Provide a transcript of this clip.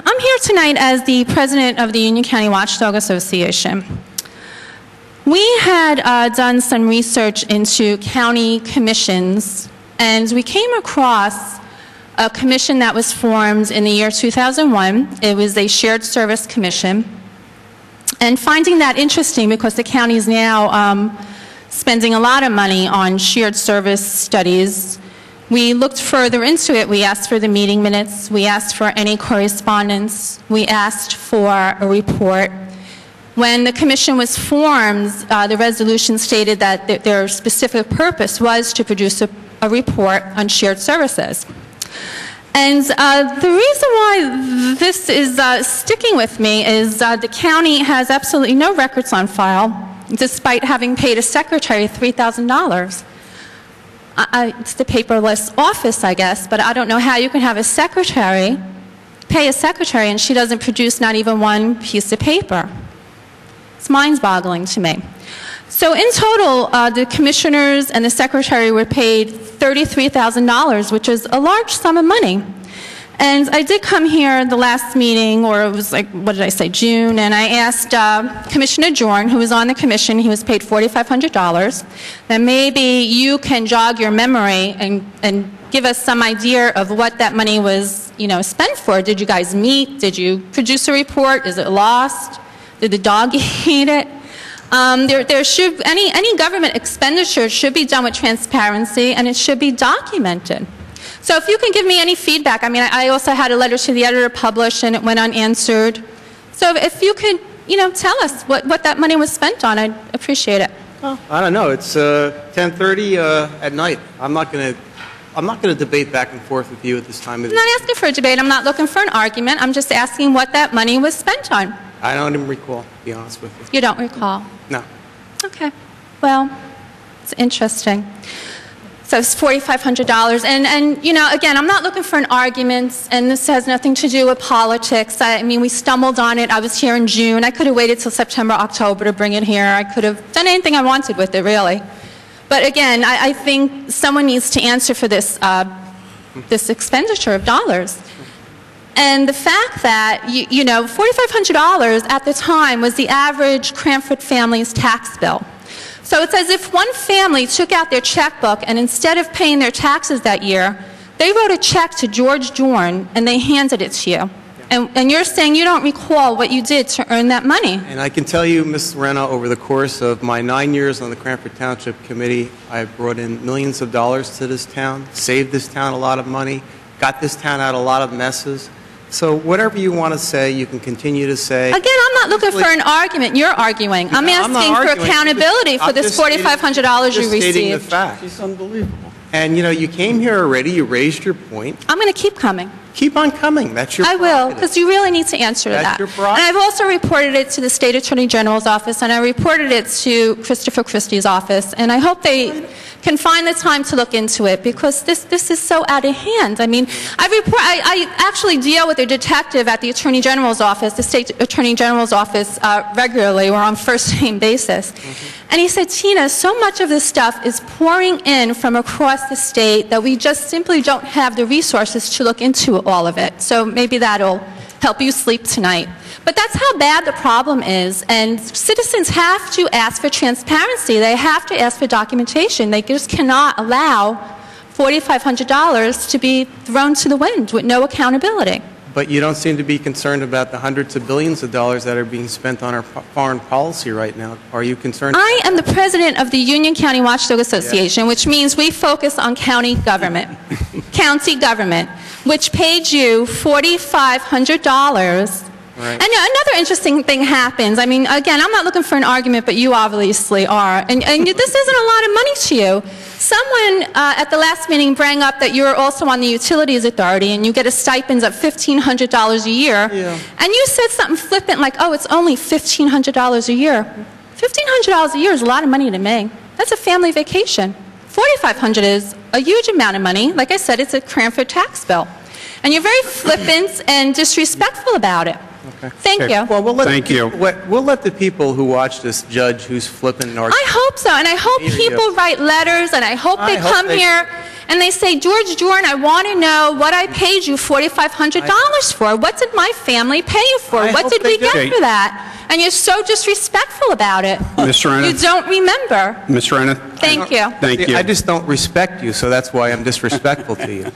I'm here tonight as the president of the Union County Watchdog Association. We had done some research into county commissions, and we came across a commission that was formed in the year 2001. It was a shared service commission. And finding that interesting because the county is now spending a lot of money on shared service studies, we looked further into it. We asked for the meeting minutes. We asked for any correspondence. We asked for a report. When the commission was formed, the resolution stated that their specific purpose was to produce a report on shared services. And the reason why this is sticking with me is the county has absolutely no records on file, despite having paid a secretary $3,000. It's the paperless office, I guess, but I don't know how you can have a secretary, pay a secretary, and she doesn't produce not even one piece of paper. It's mind-boggling to me. So in total, the commissioners and the secretary were paid $33,000, which is a large sum of money. And I did come here the last meeting, or it was like, what did I say, June, and I asked Commissioner Jorn, who was on the commission, he was paid $4,500, that maybe you can jog your memory and give us some idea of what that money was, spent for. Did you guys meet? Did you produce a report? Is it lost? Did the dog eat it? There should, any government expenditure should be done with transparency, and it should be documented. So if you can give me any feedback, I also had a letter to the editor published, and it went unanswered. So if you could, tell us what that money was spent on, I'd appreciate it. Well, I don't know. It's 10:30 at night. I'm not going to debate back and forth with you at this time of the I'm not asking for a debate. I'm not looking for an argument. I'm just asking what that money was spent on. I don't even recall, to be honest with you. You don't recall? No. Okay. Well, it's interesting. So it's $4,500. And again, I'm not looking for an argument, and this has nothing to do with politics. We stumbled on it. I was here in June. I could have waited till September, October to bring it here. I could have done anything I wanted with it, really. But again, I think someone needs to answer for this, this expenditure of dollars. And the fact that, $4,500 at the time was the average Cranford family's tax bill. So it's as if one family took out their checkbook, and instead of paying their taxes that year, they wrote a check to George Jorn and they handed it to you. And you're saying you don't recall what you did to earn that money. And I can tell you, Ms. Renna, over the course of my 9 years on the Cranford Township Committee, I brought in millions of dollars to this town, saved this town a lot of money, got this town out of a lot of messes. So whatever you want to say, you can continue to say. Again, I'm not looking for an argument. You're arguing. I'm asking for accountability for this $4,500 you received. Stating the fact. It's unbelievable. And, you came here already. You raised your point. I'm going to keep coming. Keep on coming. That's your prerogative. I will, because you really need to answer to that. That's your prerogative. And I've also reported it to the State Attorney General's office, and I reported it to Christopher Christie's office, and I hope they can find the time to look into it, because this is so out of hand. I actually deal with a detective at the Attorney General's office, the State Attorney General's office, regularly. We're on first-name basis. And he said, Tina, so much of this stuff is pouring in from across the state that we just simply don't have the resources to look into all of it. So maybe that'll help you sleep tonight. But that's how bad the problem is, and citizens have to ask for transparency. They have to ask for documentation. They just cannot allow $4,500 to be thrown to the wind with no accountability. But you don't seem to be concerned about the hundreds of billions of dollars that are being spent on our foreign policy right now. Are you concerned? I am the president of the Union County Watchdog Association, which means we focus on county government, county government, which paid you $4,500. Right. And another interesting thing happens. Again, I'm not looking for an argument, but you obviously are. And this isn't a lot of money to you. Someone at the last meeting brought up that you're also on the Utilities Authority and you get a stipend of $1,500 a year. Yeah. And you said something flippant like, oh, it's only $1,500 a year. $1,500 a year is a lot of money to me. That's a family vacation. $4,500 is a huge amount of money. Like I said, it's a Cranford tax bill. And you're very flippant and disrespectful about it. Okay. Thank you. Well, we'll let the people who watch this judge who's flippant and I hope so, and I hope people write letters, and I hope they come here and they say, George Jorn, I want to know what I paid you $4,500 for. What did my family pay you for? I What hope did they we get do. for that? And you're so disrespectful about it. Ms. Rena? You don't remember. Ms. Rena? Thank you. Thank you. I just don't respect you, so that's why I'm disrespectful to you.